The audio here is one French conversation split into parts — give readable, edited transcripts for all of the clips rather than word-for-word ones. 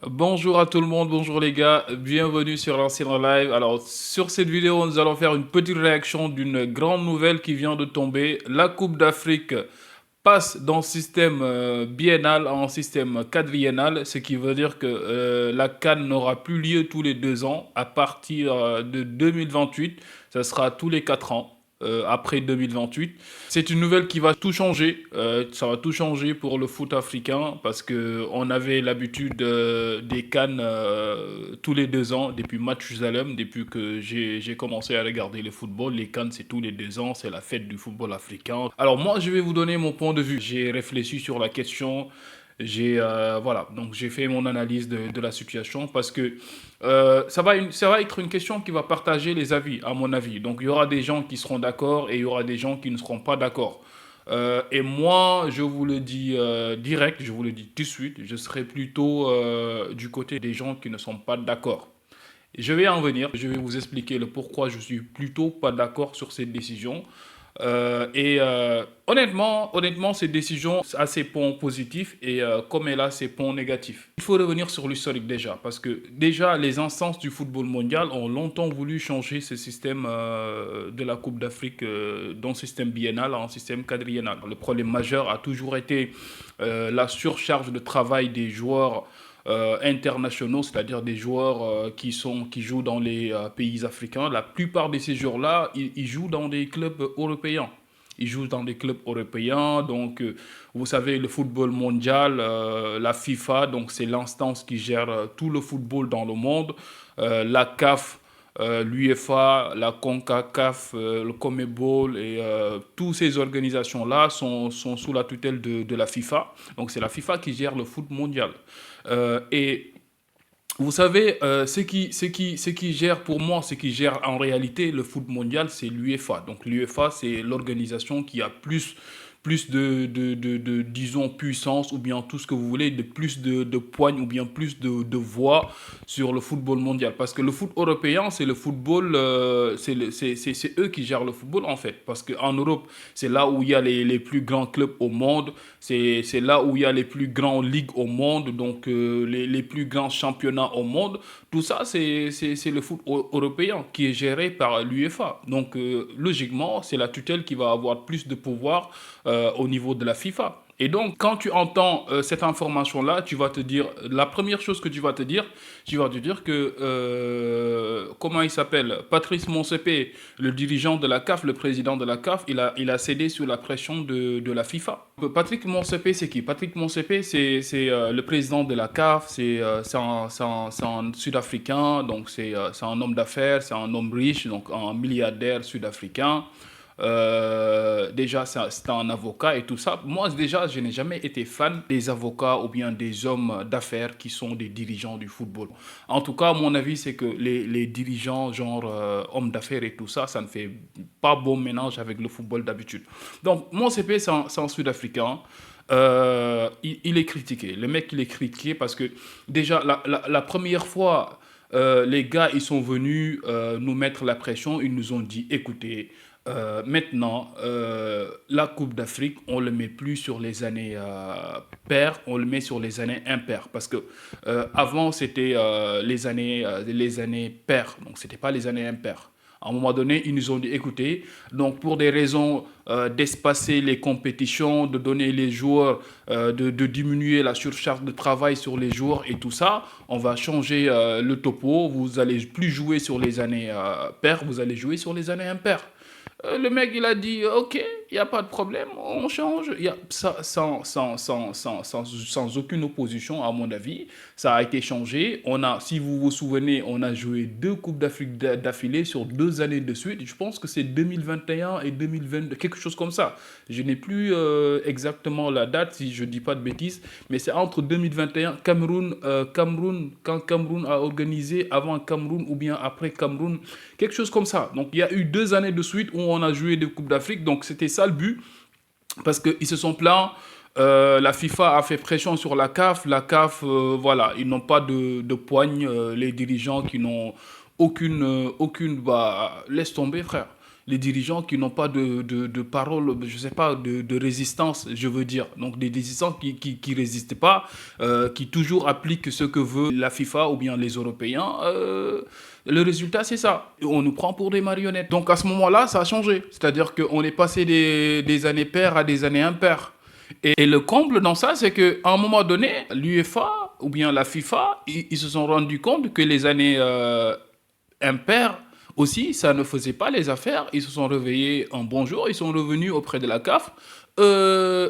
Bonjour à tout le monde, bonjour les gars, bienvenue sur l'ancien live. Alors sur cette vidéo, nous allons faire une petite réaction d'une grande nouvelle qui vient de tomber. La Coupe d'Afrique passe d'un système biennal en système quadriennal, ce qui veut dire que la CAN n'aura plus lieu tous les 2 ans. À partir de 2028, ça sera tous les 4 ans. Après 2028. C'est une nouvelle qui va tout changer. Ça va tout changer pour le foot africain parce que on avait l'habitude des CAN tous les 2 ans depuis Mathusalem, depuis que j'ai commencé à regarder le football. Les CAN c'est tous les 2 ans, c'est la fête du football africain. Alors moi je vais vous donner mon point de vue. J'ai réfléchi sur la question. Voilà, donc j'ai fait mon analyse de la situation parce que ça va être une question qui va partager les avis, à mon avis. Donc il y aura des gens qui seront d'accord et il y aura des gens qui ne seront pas d'accord. Et moi, je vous le dis direct, je vous le dis tout de suite, je serai plutôt du côté des gens qui ne sont pas d'accord. Je vais en venir, je vais vous expliquer le pourquoi je suis plutôt pas d'accord sur cette décision. Honnêtement, cette décision a ses points positifs et comme elle a ses points négatifs. Il faut revenir sur l'historique déjà, parce que déjà les instances du football mondial ont longtemps voulu changer ce système de la Coupe d'Afrique d'un système biennal en système quadriennal. Le problème majeur a toujours été la surcharge de travail des joueurs internationaux, c'est-à-dire des joueurs qui jouent dans les pays africains. La plupart de ces joueurs-là, ils jouent dans des clubs européens. Ils jouent dans des clubs européens. Donc, vous savez, le football mondial, la FIFA, donc c'est l'instance qui gère tout le football dans le monde. La CAF, l'UEFA, la CONCACAF, le CONMEBOL et toutes ces organisations-là sont sous la tutelle de la FIFA. Donc, c'est la FIFA qui gère le foot mondial. Et vous savez, ce qui gère pour moi, ce qui gère en réalité le foot mondial, c'est l'UEFA. Donc l'UEFA, c'est l'organisation qui a plus disons, puissance ou bien tout ce que vous voulez, de plus de poignes ou bien plus de voix sur le football mondial. Parce que le foot européen, c'est le football, c'est eux qui gèrent le football en fait. Parce qu'en Europe, c'est là où il y a les plus grands clubs au monde, c'est là où il y a les plus grandes ligues au monde, donc les plus grands championnats au monde. Tout ça, c'est le foot européen qui est géré par l'UEFA. Donc, logiquement, c'est la tutelle qui va avoir plus de pouvoir au niveau de la FIFA. Et donc, quand tu entends cette information-là, tu vas te dire, la première chose que tu vas te dire que, comment il s'appelle, Patrice Motsepe, le dirigeant de la CAF, le président de la CAF, il a cédé sous la pression de la FIFA. Patrick Motsepe, c'est qui? Patrick Motsepe, c'est le président de la CAF, c'est un Sud-Africain, donc c'est un homme d'affaires, c'est un homme riche, donc un milliardaire sud-africain. Déjà, c'est un avocat et tout ça. Moi, déjà, je n'ai jamais été fan des avocats ou bien des hommes d'affaires qui sont des dirigeants du football. En tout cas, mon avis, c'est que les dirigeants, genre hommes d'affaires et tout ça, ça ne fait pas bon ménage avec le football d'habitude. Donc, mon CP, c'est un Sud-Africain. Il est critiqué. Le mec, il est critiqué parce que déjà, la première fois, les gars, ils sont venus nous mettre la pression. Ils nous ont dit, écoutez, maintenant, la Coupe d'Afrique, on ne le met plus sur les années paires, on le met sur les années impaires. Parce que avant, c'était les années paires, donc ce n'était pas les années impaires. À un moment donné, ils nous ont dit, écoutez, donc pour des raisons d'espacer les compétitions, de donner les joueurs, de diminuer la surcharge de travail sur les joueurs et tout ça, on va changer le topo. Vous allez plus jouer sur les années paires, vous allez jouer sur les années impaires. Le mec, il a dit, OK, il n'y a pas de problème, on change. Y a, ça, sans aucune opposition, à mon avis, ça a été changé. Si vous vous souvenez, on a joué 2 Coupes d'Afrique d'affilée sur 2 années de suite. Je pense que c'est 2021 et 2022, quelque chose comme ça. Je n'ai plus exactement la date, si je ne dis pas de bêtises, mais c'est entre 2021, quand Cameroun a organisé, avant Cameroun ou bien après Cameroun, quelque chose comme ça. Donc il y a eu 2 années de suite où on a joué des Coupes d'Afrique, donc c'était ça le but, parce qu'ils se sont plaints. La FIFA a fait pression sur la CAF, voilà, ils n'ont pas de poigne, les dirigeants qui n'ont aucune, bah, laisse tomber frère. Les dirigeants qui n'ont pas de parole, je sais pas, de résistance, je veux dire. Donc des résistants qui résistent pas, qui toujours appliquent ce que veut la FIFA ou bien les Européens. Le résultat, c'est ça. On nous prend pour des marionnettes. Donc à ce moment-là, ça a changé. C'est-à-dire qu'on est passé des années paires à des années impaires. Et le comble dans ça, c'est qu'à un moment donné, l'UEFA ou bien la FIFA, ils se sont rendus compte que les années impaires aussi, ça ne faisait pas les affaires. Ils se sont réveillés un bon jour, ils sont revenus auprès de la CAF. Euh,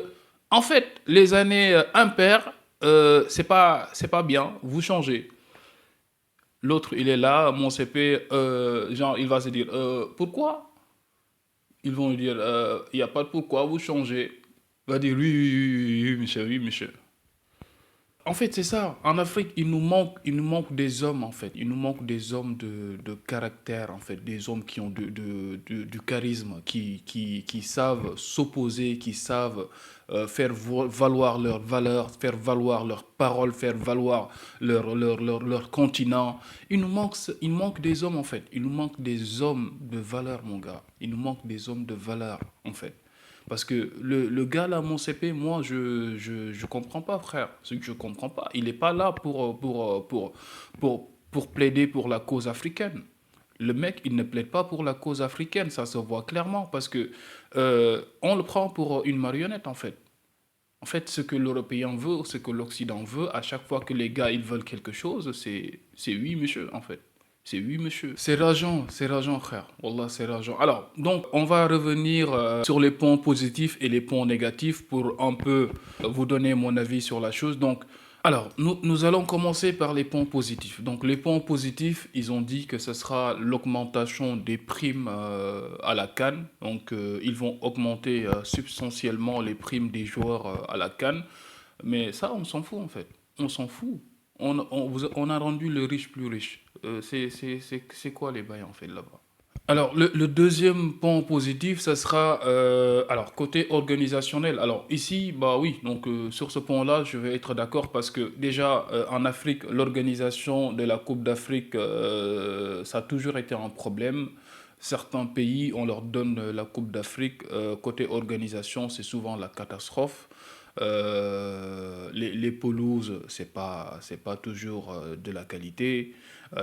En fait, les années impaires, c'est pas bien, vous changez. L'autre, il est là, mon CP, genre, il va se dire, pourquoi? Ils vont lui dire, il n'y a pas de pourquoi, vous changez. Il va dire, oui, oui, oui, oui, oui, monsieur, oui, monsieur. En fait, c'est ça. En Afrique, il nous manque des hommes, en fait. Il nous manque des hommes de caractère, en fait. Des hommes qui ont du charisme, qui savent s'opposer, qui savent faire valoir leurs valeurs, faire valoir leurs paroles, faire valoir leur continent. Il manque des hommes, en fait. Il nous manque des hommes de valeur, mon gars. Il nous manque des hommes de valeur, en fait. Parce que le gars là, mon CP, moi, je comprends pas, frère. Ce que je comprends pas. Il n'est pas là pour plaider pour la cause africaine. Le mec, il ne plaide pas pour la cause africaine, ça se voit clairement, parce que on le prend pour une marionnette, en fait. En fait, ce que l'Européen veut, ce que l'Occident veut, à chaque fois que les gars, ils veulent quelque chose, c'est oui, monsieur, en fait. C'est oui, monsieur. C'est rageant, frère. Wallah, c'est rageant. Alors, donc, on va revenir sur les points positifs et les points négatifs pour un peu vous donner mon avis sur la chose. Donc, alors, nous allons commencer par les points positifs. Donc, les points positifs, ils ont dit que ce sera l'augmentation des primes à la CAN. Donc, ils vont augmenter substantiellement les primes des joueurs à la CAN. Mais ça, on s'en fout, en fait. On s'en fout. On a rendu le riche plus riche. C'est quoi les bails en fait là-bas? Alors, le deuxième point positif, ça sera alors côté organisationnel. Alors ici, bah oui, donc sur ce point-là, je vais être d'accord parce que déjà en Afrique, l'organisation de la Coupe d'Afrique, ça a toujours été un problème. Certains pays, on leur donne la Coupe d'Afrique. Côté organisation, c'est souvent la catastrophe. Les pelouses, c'est pas toujours de la qualité.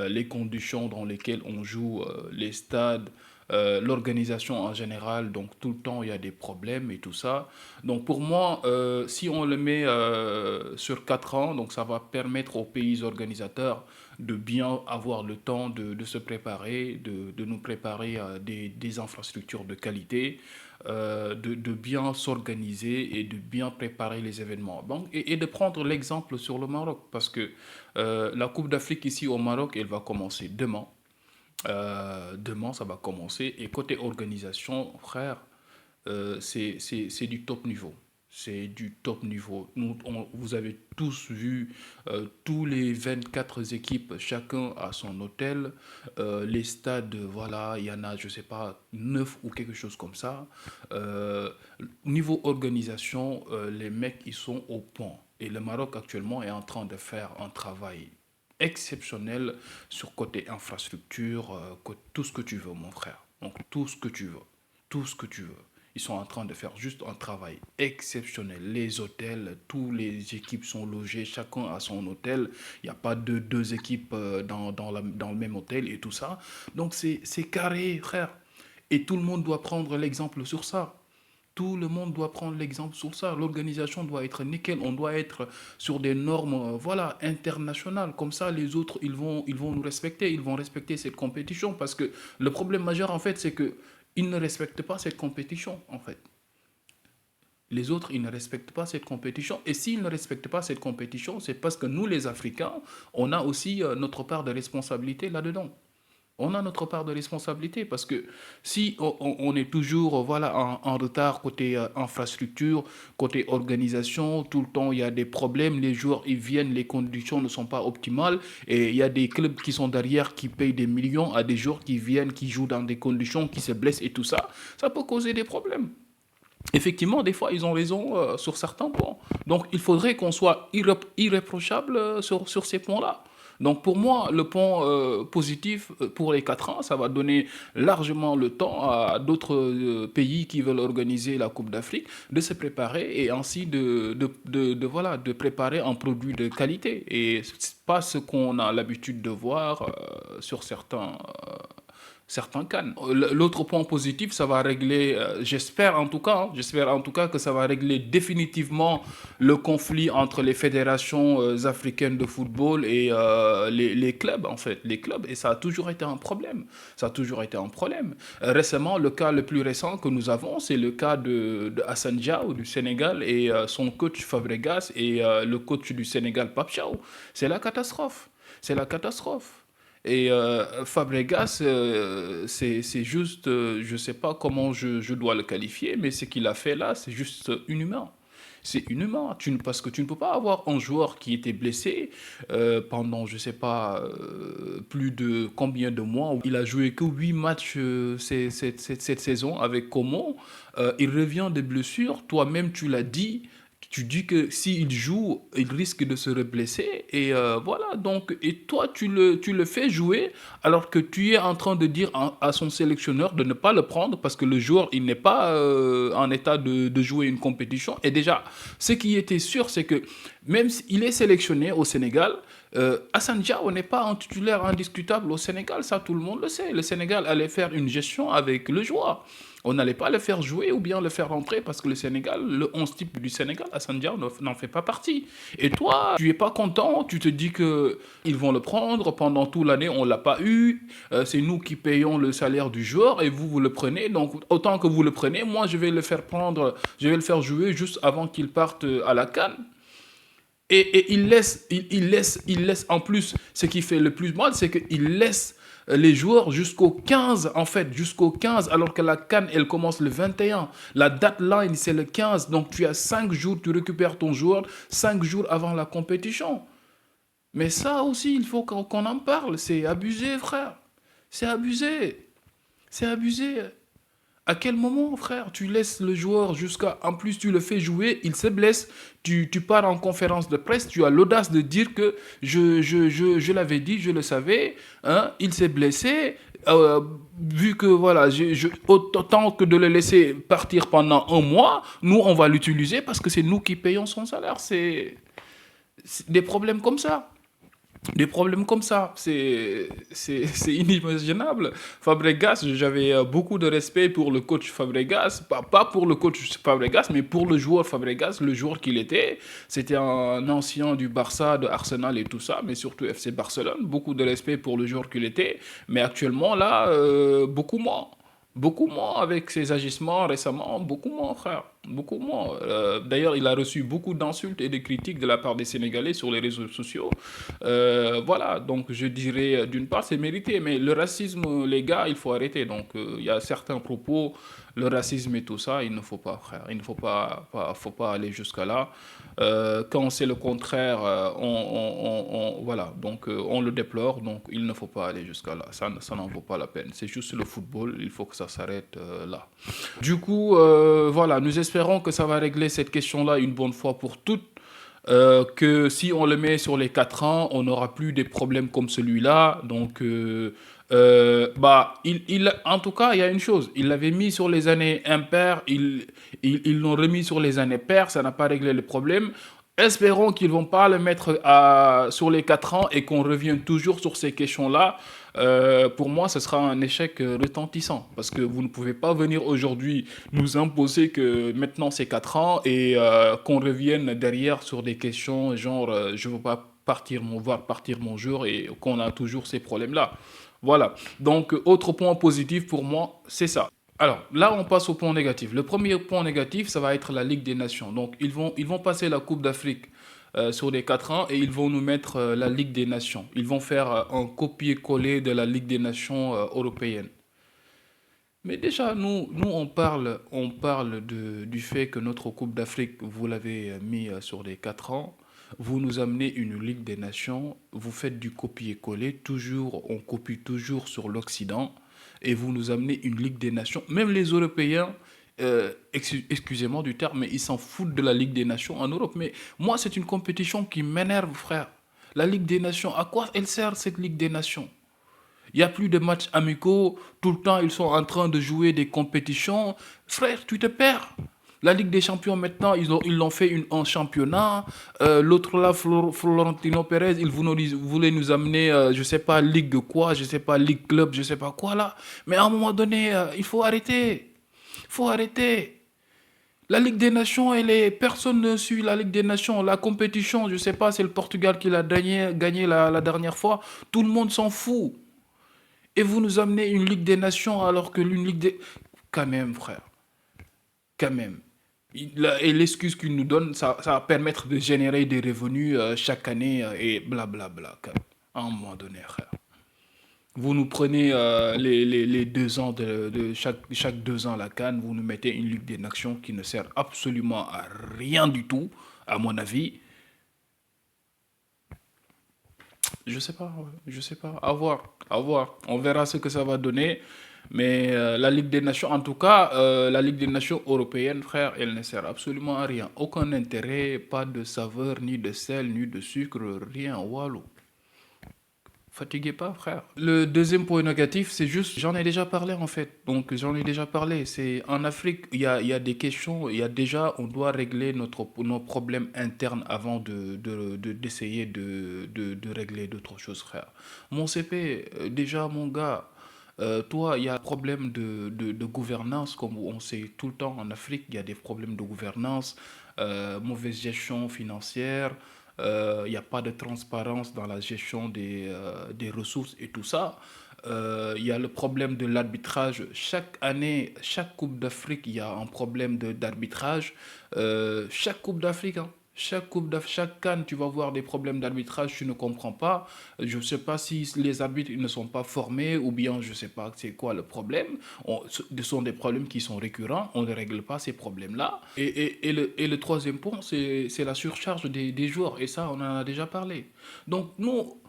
Les conditions dans lesquelles on joue, les stades, l'organisation en général, donc tout le temps il y a des problèmes et tout ça. Donc pour moi, si on le met sur 4 ans, donc ça va permettre aux pays organisateurs de bien avoir le temps de se préparer, de nous préparer à des infrastructures de qualité, de bien s'organiser et de bien préparer les événements. Donc, et de prendre l'exemple sur le Maroc, parce que la Coupe d'Afrique ici au Maroc, elle va commencer demain. Demain, ça va commencer. Et côté organisation, frère, c'est du top niveau. C'est du top niveau. Vous avez tous vu tous les 24 équipes, chacun a son hôtel. Les stades, voilà, il y en a, je sais pas, 9 ou quelque chose comme ça. Euh, Niveau organisation, les mecs, ils sont au point. Et le Maroc actuellement est en train de faire un travail exceptionnel sur côté infrastructure, tout ce que tu veux, mon frère. Donc tout ce que tu veux, tout ce que tu veux. Ils sont en train de faire juste un travail exceptionnel. Les hôtels, toutes les équipes sont logées, chacun a son hôtel. Il n'y a pas deux équipes dans le même hôtel et tout ça. Donc c'est carré, frère. Et tout le monde doit prendre l'exemple sur ça. Tout le monde doit prendre l'exemple sur ça. L'organisation doit être nickel. On doit être sur des normes, voilà, internationales. Comme ça, les autres, ils vont nous respecter. Ils vont respecter cette compétition. Parce que le problème majeur, en fait, c'est que ils ne respectent pas cette compétition, en fait. Les autres, ils ne respectent pas cette compétition. Et s'ils ne respectent pas cette compétition, c'est parce que nous, les Africains, on a aussi notre part de responsabilité là-dedans. On a notre part de responsabilité parce que si on est toujours voilà, en retard côté infrastructure, côté organisation, tout le temps il y a des problèmes, les joueurs ils viennent, les conditions ne sont pas optimales et il y a des clubs qui sont derrière qui payent des millions à des joueurs qui viennent, qui jouent dans des conditions, qui se blessent et tout ça, ça peut causer des problèmes. Effectivement, des fois, ils ont raison sur certains points. Donc, il faudrait qu'on soit irréprochable sur ces points-là. Donc pour moi, le point positif pour les 4 ans, ça va donner largement le temps à d'autres pays qui veulent organiser la Coupe d'Afrique de se préparer et ainsi voilà, de préparer un produit de qualité. Et c'est pas ce qu'on a l'habitude de voir sur certains cannes. L'autre point positif, ça va régler, j'espère en tout cas que ça va régler définitivement le conflit entre les fédérations africaines de football et les clubs, en fait, les clubs. Et ça a toujours été un problème. Ça a toujours été un problème. Récemment, le cas le plus récent que nous avons, c'est le cas de Hassan Diao du Sénégal et son coach Fabregas et le coach du Sénégal Pape Thiaw. C'est la catastrophe. C'est la catastrophe. Et Fabregas, c'est juste, je ne sais pas comment je dois le qualifier, mais ce qu'il a fait là, c'est juste inhumain. C'est inhumain, parce que tu ne peux pas avoir un joueur qui était blessé pendant, je ne sais pas, plus de combien de mois. Il a joué que 8 matchs cette saison avec Como. Il revient des blessures, toi-même tu l'as dit. Tu dis que s'il joue, il risque de se reblesser. Et voilà, donc, et toi, tu le fais jouer alors que tu es en train de dire à son sélectionneur de ne pas le prendre parce que le joueur, il n'est pas en état de jouer une compétition. Et déjà, ce qui était sûr, c'est que même s'il est sélectionné au Sénégal, Hassan Diao n'est pas un titulaire indiscutable au Sénégal, ça tout le monde le sait. Le Sénégal allait faire une gestion avec le joueur. On n'allait pas le faire jouer ou bien le faire rentrer parce que le Sénégal, le 11 type du Sénégal, Hassan Diao n'en fait pas partie. Et toi, tu es pas content, tu te dis que ils vont le prendre, pendant toute l'année on l'a pas eu, c'est nous qui payons le salaire du joueur et vous le prenez, donc autant que vous le prenez, moi je vais le faire prendre, je vais le faire jouer juste avant qu'il parte à la CAN. Et il laisse en plus, ce qui fait le plus mal, c'est qu'il laisse les joueurs jusqu'au 15, en fait, jusqu'au 15, alors que la CAN, elle commence le 21. La deadline, c'est le 15. Donc, tu as 5 jours, tu récupères ton joueur 5 jours avant la compétition. Mais ça aussi, il faut qu'on en parle. C'est abusé, frère. C'est abusé. C'est abusé. À quel moment, frère, tu laisses le joueur jusqu'à... En plus, tu le fais jouer, il se blesse, tu pars en conférence de presse, tu as l'audace de dire que je l'avais dit, je le savais, hein, il s'est blessé, vu que, voilà, autant que de le laisser partir pendant un mois, nous, on va l'utiliser parce que c'est nous qui payons son salaire. C'est des problèmes comme ça. Des problèmes comme ça, c'est inimaginable. Fabregas, j'avais beaucoup de respect pour le coach Fabregas, pas pour le coach Fabregas, mais pour le joueur Fabregas, le joueur qu'il était. C'était un ancien du Barça, de Arsenal et tout ça, mais surtout FC Barcelone. Beaucoup de respect pour le joueur qu'il était, mais actuellement là, beaucoup moins. Beaucoup moins avec ses agissements récemment, beaucoup moins, frère. Beaucoup moins. D'ailleurs, il a reçu beaucoup d'insultes et de critiques de la part des Sénégalais sur les réseaux sociaux. Voilà, donc je dirais, d'une part, c'est mérité, mais le racisme, les gars, il faut arrêter. Donc, il y a certains propos, le racisme et tout ça, il ne faut pas, frère. Il ne faut pas aller jusqu'à là. Quand c'est le contraire, voilà, donc on le déplore, donc il ne faut pas aller jusqu'à là. Ça n'en vaut pas la peine. C'est juste le football, il faut que ça s'arrête là. Du coup, voilà, nous espérons que ça va régler cette question-là une bonne fois pour toutes. Que si on le met sur les 4 ans, on n'aura plus des problèmes comme celui-là. Donc, bah, en tout cas, il y a une chose. Ils l'avaient mis sur les années impaires, ils l'ont remis sur les années paires, ça n'a pas réglé le problème. Espérons qu'ils ne vont pas le mettre sur les 4 ans et qu'on revienne toujours sur ces questions-là. Pour moi, ce sera un échec retentissant parce que vous ne pouvez pas venir aujourd'hui nous imposer que maintenant c'est 4 ans et qu'on revienne derrière sur des questions genre je ne veux pas voir partir mon jour et qu'on a toujours ces problèmes-là. Voilà. Donc, autre point positif pour moi, c'est ça. Alors, là, on passe au point négatif. Le premier point négatif, ça va être la Ligue des Nations. Donc, ils vont passer la Coupe d'Afrique sur les 4 ans et ils vont nous mettre la Ligue des Nations. Ils vont faire un copier-coller de la Ligue des Nations européenne. Mais déjà, nous on parle du fait que notre Coupe d'Afrique, vous l'avez mis sur les 4 ans. Vous nous amenez une Ligue des Nations, vous faites du copier-coller, toujours, on copie toujours sur l'Occident, et vous nous amenez une Ligue des Nations. Même les Européens, excusez-moi du terme, mais ils s'en foutent de la Ligue des Nations en Europe. Mais moi, c'est une compétition qui m'énerve, frère. La Ligue des Nations, à quoi elle sert cette Ligue des Nations? Il n'y a plus de matchs amicaux. Tout le temps, ils sont en train de jouer des compétitions. Frère, tu te perds. La Ligue des Champions, maintenant, ils l'ont fait en championnat. L'autre là, Florentino Pérez, voulait nous amener, je sais pas, Ligue de quoi, je sais pas, Ligue Club, je sais pas quoi là. Mais à un moment donné, il faut arrêter. Il faut arrêter. La Ligue des Nations, personne ne suit la Ligue des Nations. La compétition, je sais pas, c'est le Portugal qui l'a gagné la dernière fois. Tout le monde s'en fout. Et vous nous amenez une Ligue des Nations alors que l'une Ligue des... Quand même, frère. Quand même. Et l'excuse qu'il nous donne, ça va permettre de générer des revenus chaque année et blablabla. À un moment donné, frère. Vous nous prenez les 2 ans de chaque 2 ans la CAN, vous nous mettez une Ligue des Nations qui ne sert absolument à rien du tout, à mon avis. Je sais pas, ouais, je sais pas. À voir, à voir. On verra ce que ça va donner. Mais la Ligue des Nations, en tout cas, la Ligue des Nations européenne, frère, elle ne sert absolument à rien. Aucun intérêt, pas de saveur, ni de sel, ni de sucre, rien. Walou. Fatiguez pas, frère. Le deuxième point négatif, c'est juste, j'en ai déjà parlé en fait. Donc j'en ai déjà parlé. C'est en Afrique, il y a des questions, il y a déjà, on doit régler nos problèmes internes avant d'essayer de régler d'autres choses, frère. Mon CP, déjà, mon gars, toi, il y a un problème de gouvernance, comme on sait tout le temps en Afrique, il y a des problèmes de gouvernance, mauvaise gestion financière, il n'y a pas de transparence dans la gestion des ressources et tout ça. Il y a le problème de l'arbitrage. Chaque année, chaque Coupe d'Afrique, il y a un problème d'arbitrage. Chaque Coupe d'Afrique, hein. Chaque CAN, tu vas voir des problèmes d'arbitrage, tu ne comprends pas. Je ne sais pas si les arbitres ils ne sont pas formés ou bien je ne sais pas c'est quoi le problème. Ce sont des problèmes qui sont récurrents, on ne règle pas ces problèmes-là. Et le troisième point, c'est la surcharge des joueurs. Et ça, on en a déjà parlé. Donc, nous,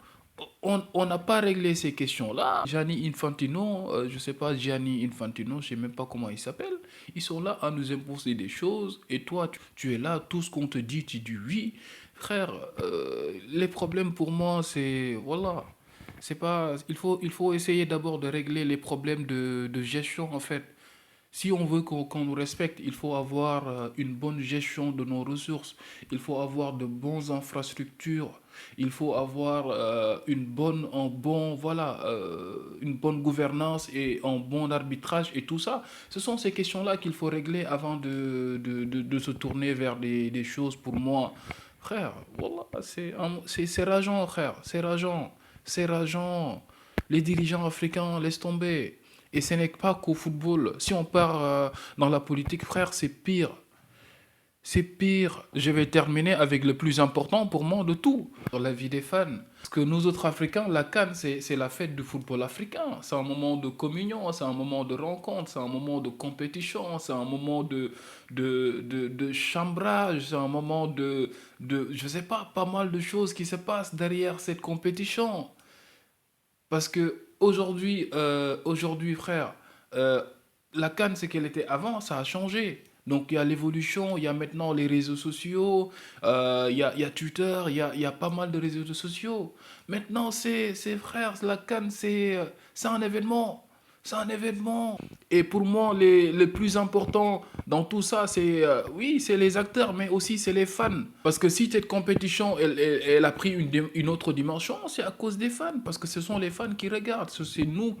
on n'a pas réglé ces questions-là. Gianni Infantino, je sais pas, Gianni Infantino, je sais même pas comment il s'appelle. Ils sont là à nous imposer des choses et toi, tu es là, tout ce qu'on te dit, tu dis oui. Frère, les problèmes pour moi, c'est, voilà, c'est pas, il faut essayer d'abord de régler les problèmes de gestion en fait. Si on veut qu'on nous respecte, il faut avoir une bonne gestion de nos ressources, il faut avoir de bonnes infrastructures, il faut avoir une bonne gouvernance et un bon arbitrage et tout ça. Ce sont ces questions-là qu'il faut régler avant de se tourner vers des choses pour moi. Frère, voilà, c'est rageant, frère, c'est rageant, c'est rageant. Les dirigeants africains, laissent tomber. Et ce n'est pas qu'au football. Si on part dans la politique, frère, c'est pire. C'est pire. Je vais terminer avec le plus important pour moi de tout, dans la vie des fans. Parce que nous autres Africains, la CAN, c'est la fête du football africain. C'est un moment de communion, c'est un moment de rencontre, c'est un moment de compétition, c'est un moment de chambrage, c'est un moment je sais pas mal de choses qui se passent derrière cette compétition. Parce que aujourd'hui, frère, euh, la CAN, ce qu'elle était avant, ça a changé. Donc il y a l'évolution, il y a maintenant les réseaux sociaux, il y a Twitter, il y a pas mal de réseaux sociaux. Maintenant, frère, la CAN, c'est un événement. C'est un événement. Et pour moi, le plus important dans tout ça, oui, c'est les acteurs, mais aussi c'est les fans. Parce que si cette compétition, elle a pris une autre dimension, c'est à cause des fans. Parce que ce sont les fans qui regardent. C'est nous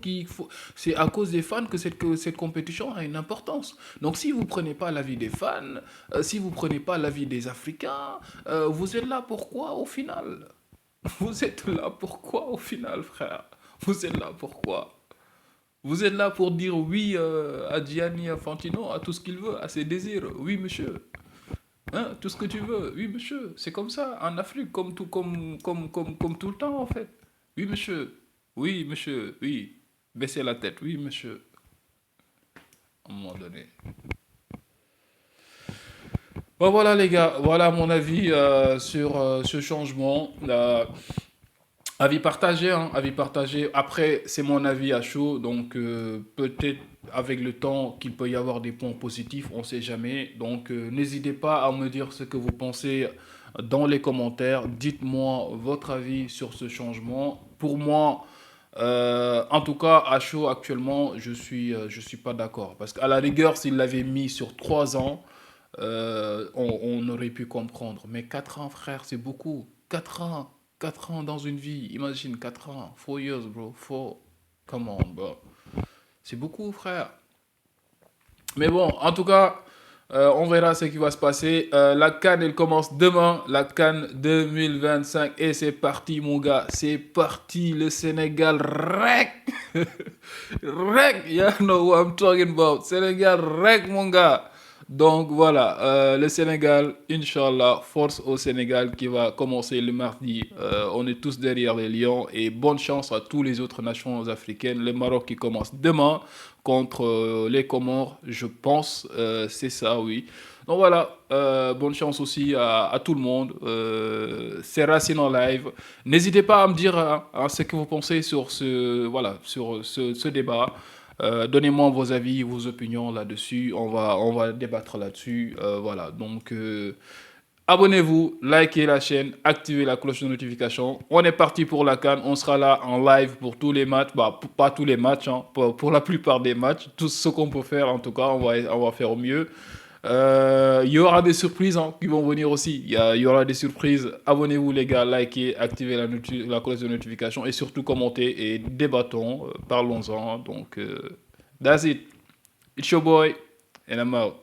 c'est à cause des fans que cette compétition a une importance. Donc si vous prenez pas l'avis des fans, si vous prenez pas l'avis des Africains, vous êtes là pourquoi au final? Vous êtes là pourquoi au final, frère? Vous êtes là pourquoi? Vous êtes là pour dire oui à Gianni Infantino, à tout ce qu'il veut, à ses désirs. Oui, monsieur. Hein, tout ce que tu veux. Oui, monsieur. C'est comme ça. En Afrique, comme tout le temps, en fait. Oui, monsieur. Oui, monsieur. Oui. Baissez la tête. Oui, monsieur. À un moment donné. Bon, voilà, les gars. Voilà mon avis sur ce changement. Avis partagé, hein, avis partagé. Après, c'est mon avis à chaud, donc peut-être avec le temps qu'il peut y avoir des points positifs, on ne sait jamais. Donc n'hésitez pas à me dire ce que vous pensez dans les commentaires. Dites-moi votre avis sur ce changement. Pour moi, en tout cas, à chaud actuellement, je suis pas d'accord. Parce qu'à la rigueur, s'il l'avait mis sur 3 ans, on aurait pu comprendre. Mais 4 ans, frère, c'est beaucoup. 4 ans. 4 ans dans une vie. Imagine, 4 ans. 4 years, bro. Come on, bro. C'est beaucoup, frère. Mais bon, en tout cas, on verra ce qui va se passer. La CAN, elle commence demain, la CAN 2025. Et c'est parti, mon gars. C'est parti, le Sénégal. Rec! Rec! You know what I'm talking about. Sénégal, rec, mon gars. Donc voilà, le Sénégal, Inch'Allah, force au Sénégal qui va commencer le mardi. On est tous derrière les Lions et bonne chance à tous les autres nations africaines. Le Maroc qui commence demain contre les Comores, je pense, c'est ça, oui. Donc voilà, bonne chance aussi à tout le monde. C'est Racine en live. N'hésitez pas à me dire hein, ce que vous pensez sur voilà, sur ce débat. Donnez-moi vos avis, vos opinions là-dessus. On va débattre là-dessus. Voilà. Donc, abonnez-vous, likez la chaîne, activez la cloche de notification. On est parti pour la CAN. On sera là en live pour tous les matchs. Bah, pas tous les matchs, hein, pour la plupart des matchs. Tout ce qu'on peut faire, en tout cas, on va faire au mieux. Il y aura des surprises hein, qui vont venir aussi. Il y aura des surprises. Abonnez-vous les gars, likez, activez la cloche de notification et surtout commentez et débattons, parlons-en. Donc, that's it. It's your boy and I'm out.